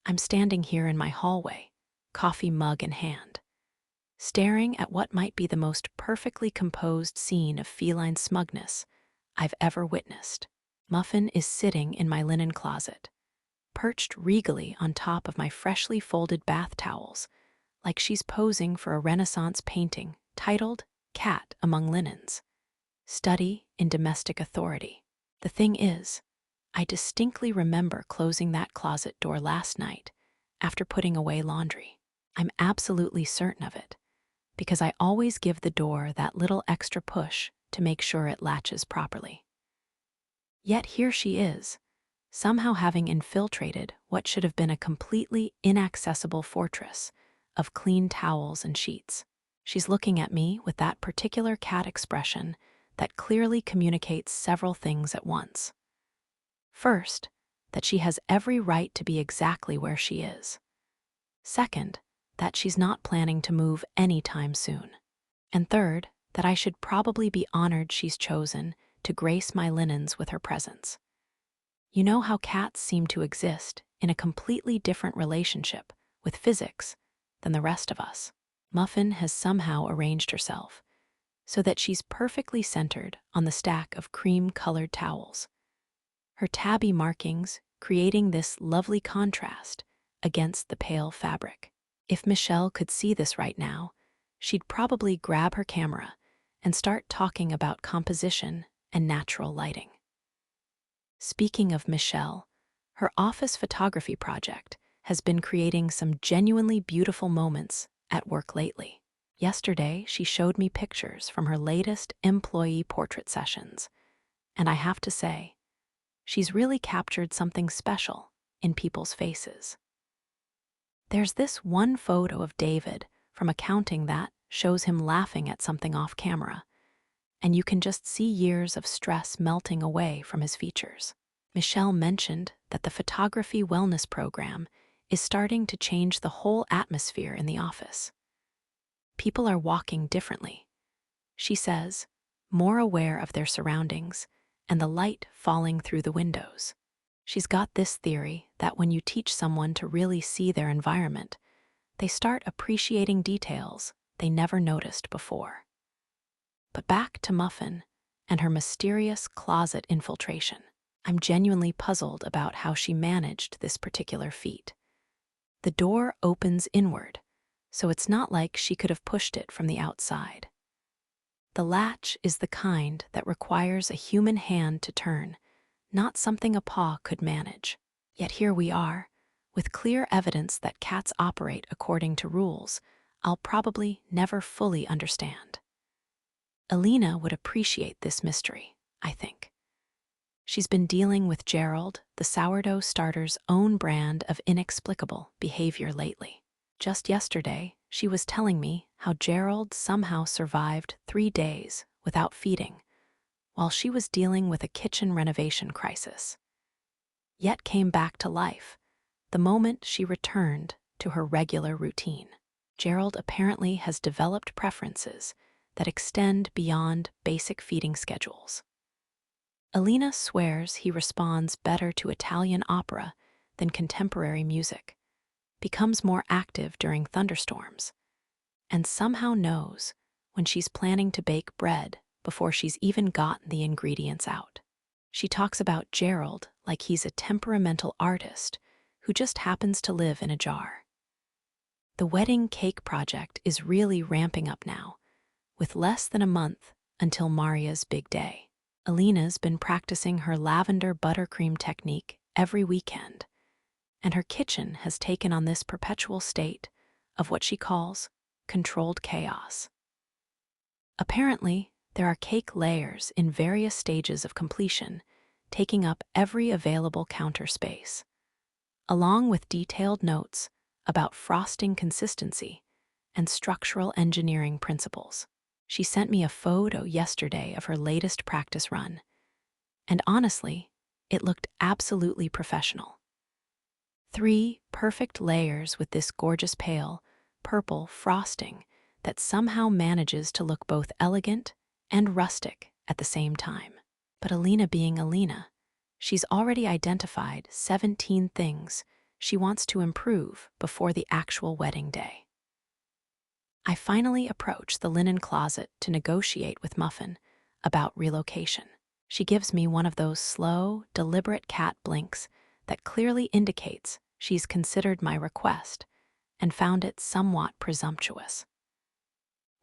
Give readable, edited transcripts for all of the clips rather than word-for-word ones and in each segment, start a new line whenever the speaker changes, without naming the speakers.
I'm standing here in my hallway, coffee mug in hand, staring at what might be the most perfectly composed scene of feline smugness I've ever witnessed. Muffin is sitting in my linen closet, perched regally on top of my freshly folded bath towels, like she's posing for a Renaissance painting titled Cat Among Linens, Study in Domestic Authority. The thing is, I distinctly remember closing that closet door last night after putting away laundry. I'm absolutely certain of it, because I always give the door that little extra push to make sure it latches properly. Yet here she is, somehow having infiltrated what should have been a completely inaccessible fortress of clean towels and sheets. She's looking at me with that particular cat expression that clearly communicates several things at once. First, that she has every right to be exactly where she is. Second, that she's not planning to move anytime soon. And third, that I should probably be honored she's chosen to grace my linens with her presence. You know how cats seem to exist in a completely different relationship with physics than the rest of us. Muffin has somehow arranged herself so that she's perfectly centered on the stack of cream-colored towels, her tabby markings creating this lovely contrast against the pale fabric. If Michelle could see this right now, she'd probably grab her camera and start talking about composition and natural lighting. Speaking of Michelle, her office photography project has been creating some genuinely beautiful moments at work lately. Yesterday, she showed me pictures from her latest employee portrait sessions, and I have to say, she's really captured something special in people's faces. There's this one photo of David from accounting that shows him laughing at something off camera, and you can just see years of stress melting away from his features. Michelle mentioned that the photography wellness program is starting to change the whole atmosphere in the office. People are walking differently, she says, more aware of their surroundings and the light falling through the windows. She's got this theory that when you teach someone to really see their environment, they start appreciating details they never noticed before. But back to Muffin and her mysterious closet infiltration. I'm genuinely puzzled about how she managed this particular feat. The door opens inward, so it's not like she could have pushed it from the outside. The latch is the kind that requires a human hand to turn, not something a paw could manage. Yet here we are, with clear evidence that cats operate according to rules I'll probably never fully understand. Elena would appreciate this mystery, I think. She's been dealing with Gerald, the sourdough starter's own brand of inexplicable behavior lately. Just yesterday, she was telling me how Gerald somehow survived 3 days without feeding, while she was dealing with a kitchen renovation crisis, yet came back to life the moment she returned to her regular routine. Gerald apparently has developed preferences that extend beyond basic feeding schedules. Elena swears he responds better to Italian opera than contemporary music, becomes more active during thunderstorms, and somehow knows when she's planning to bake bread before she's even gotten the ingredients out. She talks about Gerald like he's a temperamental artist who just happens to live in a jar. The wedding cake project is really ramping up now, with less than a month until Maria's big day. Elena's been practicing her lavender buttercream technique every weekend, and her kitchen has taken on this perpetual state of what she calls controlled chaos. Apparently, there are cake layers in various stages of completion, taking up every available counter space, along with detailed notes about frosting consistency and structural engineering principles. She sent me a photo yesterday of her latest practice run, and honestly, it looked absolutely professional. 3 perfect layers with this gorgeous pale, purple frosting that somehow manages to look both elegant and rustic at the same time. But Elena being Elena, she's already identified 17 things she wants to improve before the actual wedding day. I finally approach the linen closet to negotiate with Muffin about relocation. She gives me one of those slow, deliberate cat blinks that clearly indicates she's considered my request and found it somewhat presumptuous.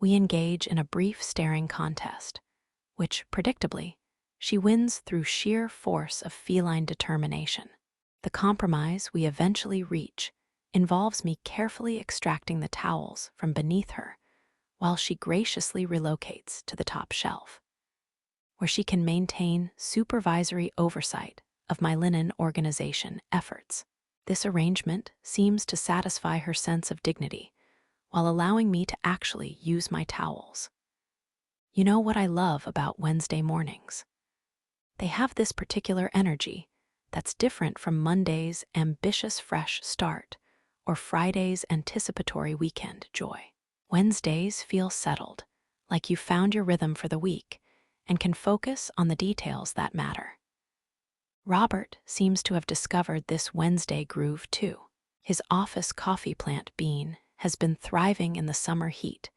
We engage in a brief staring contest, which, predictably, she wins through sheer force of feline determination. The compromise we eventually reach involves me carefully extracting the towels from beneath her while she graciously relocates to the top shelf, where she can maintain supervisory oversight of my linen organization efforts. This arrangement seems to satisfy her sense of dignity while allowing me to actually use my towels. You know what I love about Wednesday mornings? They have this particular energy that's different from Monday's ambitious fresh start or Friday's anticipatory weekend joy. Wednesdays feel settled, like you found your rhythm for the week and can focus on the details that matter. Robert seems to have discovered this Wednesday groove too. His office coffee plant Bean has been thriving in the summer heat,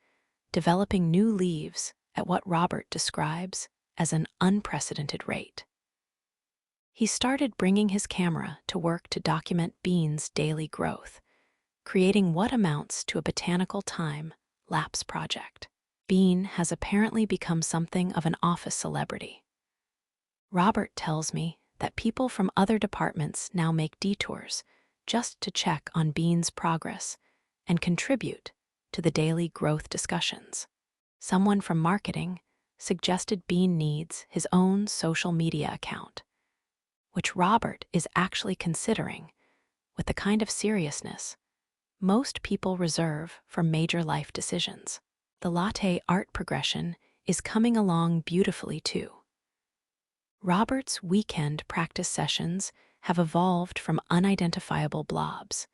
developing new leaves at what Robert describes as an unprecedented rate. He started bringing his camera to work to document Bean's daily growth, creating what amounts to a botanical time-lapse project. Bean has apparently become something of an office celebrity. Robert tells me that people from other departments now make detours just to check on Bean's progress and contribute to the daily growth discussions. Someone from marketing suggested Bean needs his own social media account, which Robert is actually considering with the kind of seriousness most people reserve for major life decisions. The latte art progression is coming along beautifully too. Robert's weekend practice sessions have evolved from unidentifiable blobs,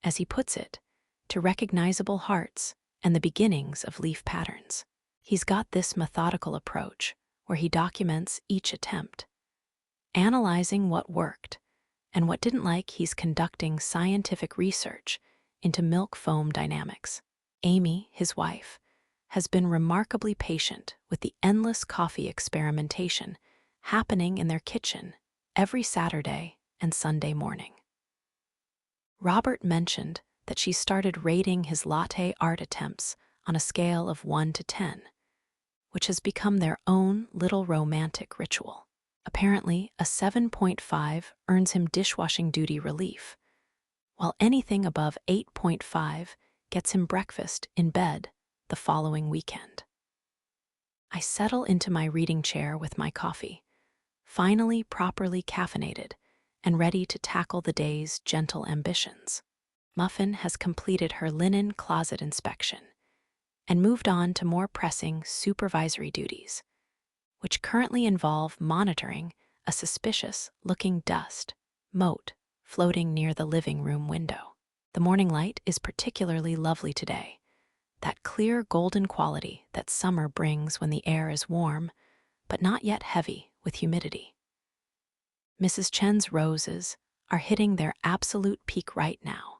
as he puts it, to recognizable hearts and the beginnings of leaf patterns. He's got this methodical approach where he documents each attempt, analyzing what worked and what didn't. Like he's conducting scientific research into milk foam dynamics. Amy, his wife, has been remarkably patient with the endless coffee experimentation happening in their kitchen every Saturday and Sunday morning. Robert mentioned that she started rating his latte art attempts on a scale of 1 to 10, which has become their own little romantic ritual. Apparently, a 7.5 earns him dishwashing duty relief, while anything above 8.5 gets him breakfast in bed the following weekend. I settle into my reading chair with my coffee, finally properly caffeinated and ready to tackle the day's gentle ambitions. Muffin has completed her linen closet inspection and moved on to more pressing supervisory duties, which currently involve monitoring a suspicious-looking dust mote floating near the living room window. The morning light is particularly lovely today, that clear golden quality that summer brings when the air is warm, but not yet heavy with humidity. Mrs. Chen's roses are hitting their absolute peak right now,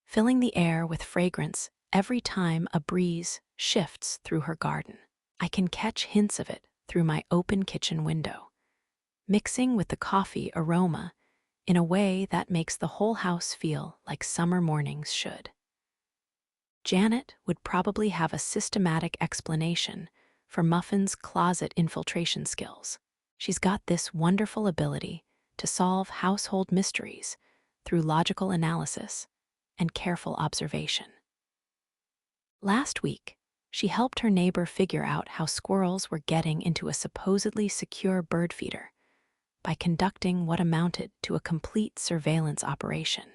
filling the air with fragrance every time a breeze shifts through her garden. I can catch hints of it through my open kitchen window, mixing with the coffee aroma in a way that makes the whole house feel like summer mornings should. Janet would probably have a systematic explanation for Muffin's closet infiltration skills. She's got this wonderful ability to solve household mysteries through logical analysis and careful observation. Last week, she helped her neighbor figure out how squirrels were getting into a supposedly secure bird feeder by conducting what amounted to a complete surveillance operation,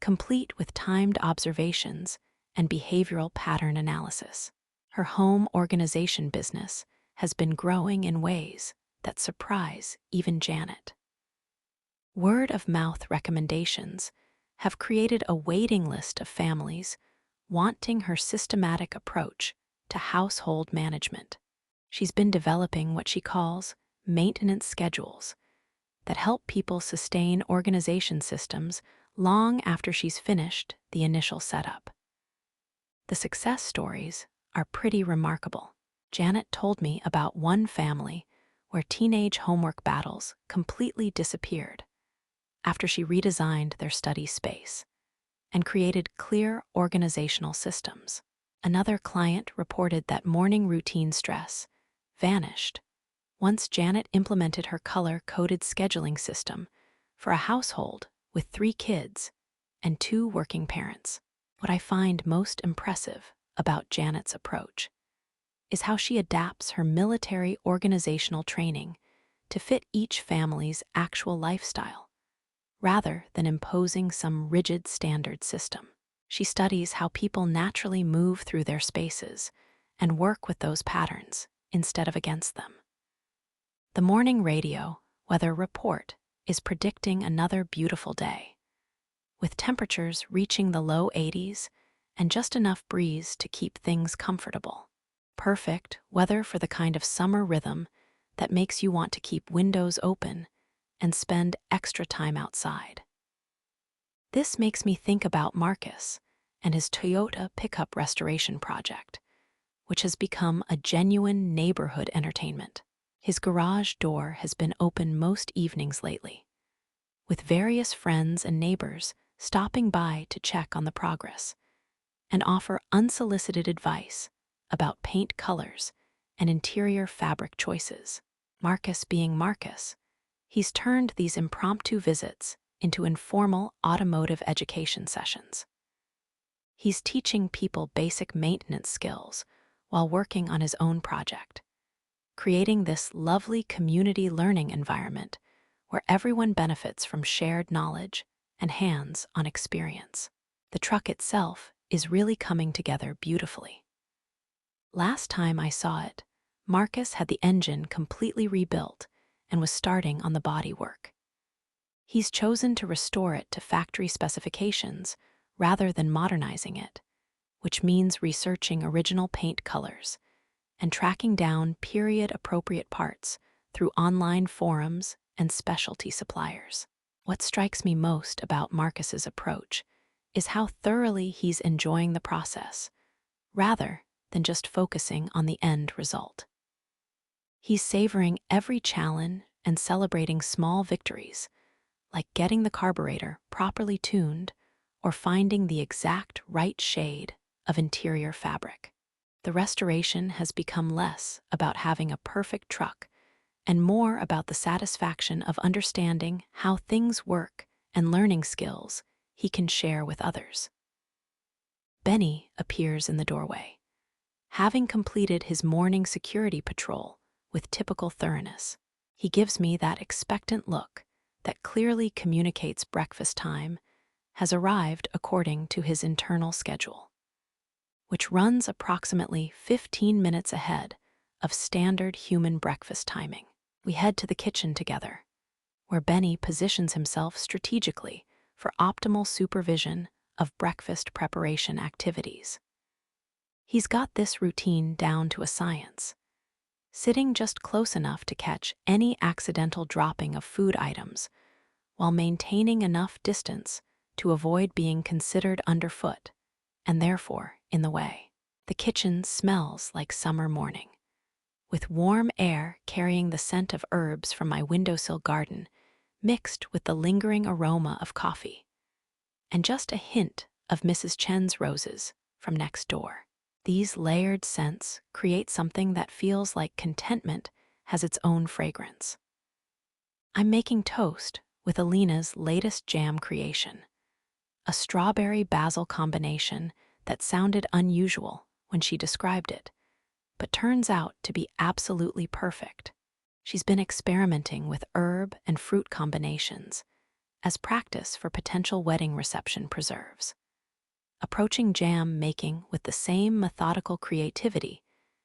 complete with timed observations and behavioral pattern analysis. Her home organization business has been growing in ways that surprise even Janet. Word-of-mouth recommendations have created a waiting list of families wanting her systematic approach to household management. She's been developing what she calls maintenance schedules that help people sustain organization systems long after she's finished the initial setup. The success stories are pretty remarkable. Janet told me about one family where teenage homework battles completely disappeared after she redesigned their study space and created clear organizational systems. Another client reported that morning routine stress vanished once Janet implemented her color-coded scheduling system for a household with 3 kids and 2 working parents. What I find most impressive about Janet's approach is how she adapts her military organizational training to fit each family's actual lifestyle, rather than imposing some rigid standard system. She studies how people naturally move through their spaces and work with those patterns instead of against them. The morning radio weather report is predicting another beautiful day, with temperatures reaching the low 80s and just enough breeze to keep things comfortable. Perfect weather for the kind of summer rhythm that makes you want to keep windows open and spend extra time outside. This makes me think about Marcus and his Toyota pickup restoration project, which has become a genuine neighborhood entertainment. His garage door has been open most evenings lately, with various friends and neighbors stopping by to check on the progress and offer unsolicited advice about paint colors and interior fabric choices. Marcus being Marcus, he's turned these impromptu visits into informal automotive education sessions. He's teaching people basic maintenance skills while working on his own project, creating this lovely community learning environment where everyone benefits from shared knowledge and hands-on experience. The truck itself is really coming together beautifully. Last time I saw it, Marcus had the engine completely rebuilt and was starting on the bodywork. He's chosen to restore it to factory specifications rather than modernizing it, which means researching original paint colors and tracking down period-appropriate parts through online forums and specialty suppliers. What strikes me most about Marcus's approach is how thoroughly he's enjoying the process, rather than just focusing on the end result. He's savoring every challenge and celebrating small victories, like getting the carburetor properly tuned or finding the exact right shade of interior fabric. The restoration has become less about having a perfect truck and more about the satisfaction of understanding how things work and learning skills he can share with others. Benny appears in the doorway, having completed his morning security patrol with typical thoroughness. He gives me that expectant look that clearly communicates breakfast time has arrived according to his internal schedule, which runs approximately 15 minutes ahead of standard human breakfast timing. We head to the kitchen together, where Benny positions himself strategically for optimal supervision of breakfast preparation activities. He's got this routine down to a science, sitting just close enough to catch any accidental dropping of food items while maintaining enough distance to avoid being considered underfoot and therefore in the way. The kitchen smells like summer morning, with warm air carrying the scent of herbs from my windowsill garden mixed with the lingering aroma of coffee, and just a hint of Mrs. Chen's roses from next door. These layered scents create something that feels like contentment has its own fragrance. I'm making toast with Elena's latest jam creation, a strawberry basil combination that sounded unusual when she described it, but turns out to be absolutely perfect. She's been experimenting with herb and fruit combinations as practice for potential wedding reception preserves. Approaching jam making with the same methodical creativity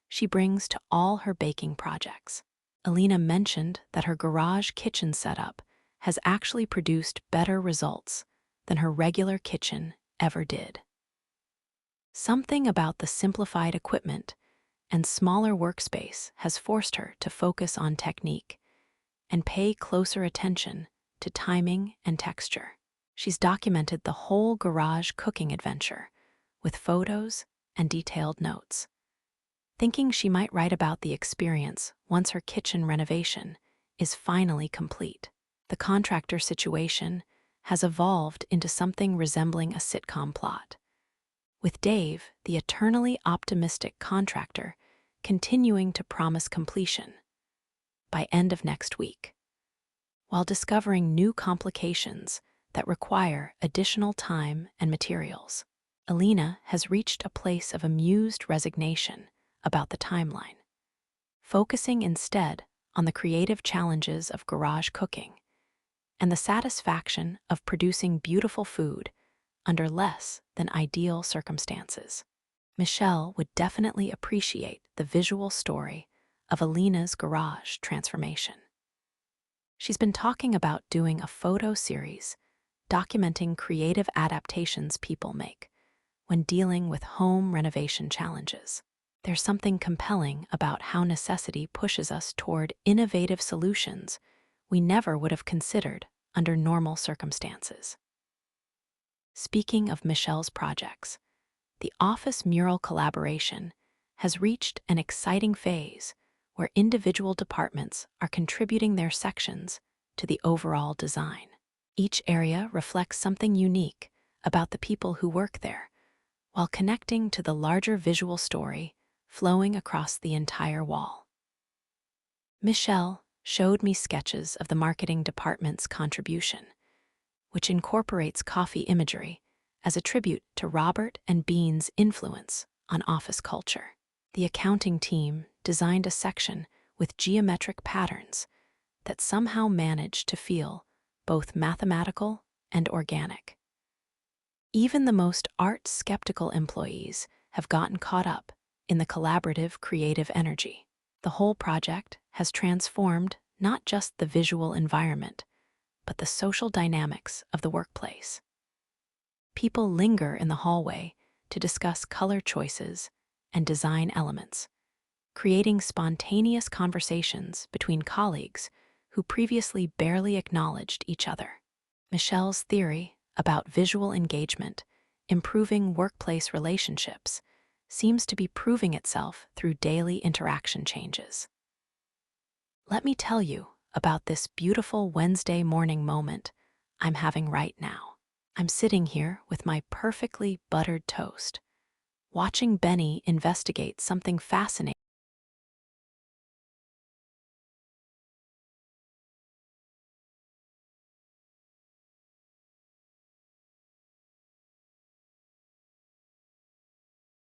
she brings to all her baking projects. Elena mentioned that her garage kitchen setup has actually produced better results than her regular kitchen ever did. Something about the simplified equipment and smaller workspace has forced her to focus on technique and pay closer attention to timing and texture. She's documented the whole garage cooking adventure with photos and detailed notes, thinking she might write about the experience once her kitchen renovation is finally complete. The contractor situation has evolved into something resembling a sitcom plot, with Dave, the eternally optimistic contractor, continuing to promise completion by end of next week, while discovering new complications that require additional time and materials. Elena has reached a place of amused resignation about the timeline, focusing instead on the creative challenges of garage cooking and the satisfaction of producing beautiful food under less than ideal circumstances. Michelle would definitely appreciate the visual story of Elena's garage transformation. She's been talking about doing a photo series documenting creative adaptations people make when dealing with home renovation challenges. There's something compelling about how necessity pushes us toward innovative solutions we never would have considered under normal circumstances. Speaking of Michelle's projects, the office mural collaboration has reached an exciting phase where individual departments are contributing their sections to the overall design. Each area reflects something unique about the people who work there, while connecting to the larger visual story flowing across the entire wall. Michelle showed me sketches of the marketing department's contribution, which incorporates coffee imagery as a tribute to Robert and Bean's influence on office culture. The accounting team designed a section with geometric patterns that somehow managed to feel both mathematical and organic. Even the most art-skeptical employees have gotten caught up in the collaborative creative energy. The whole project has transformed not just the visual environment, but the social dynamics of the workplace. People linger in the hallway to discuss color choices and design elements, creating spontaneous conversations between colleagues who previously barely acknowledged each other. Michelle's theory about visual engagement improving workplace relationships seems to be proving itself through daily interaction changes. Let me tell you about this beautiful Wednesday morning moment I'm having right now. I'm sitting here with my perfectly buttered toast, watching Benny investigate something fascinating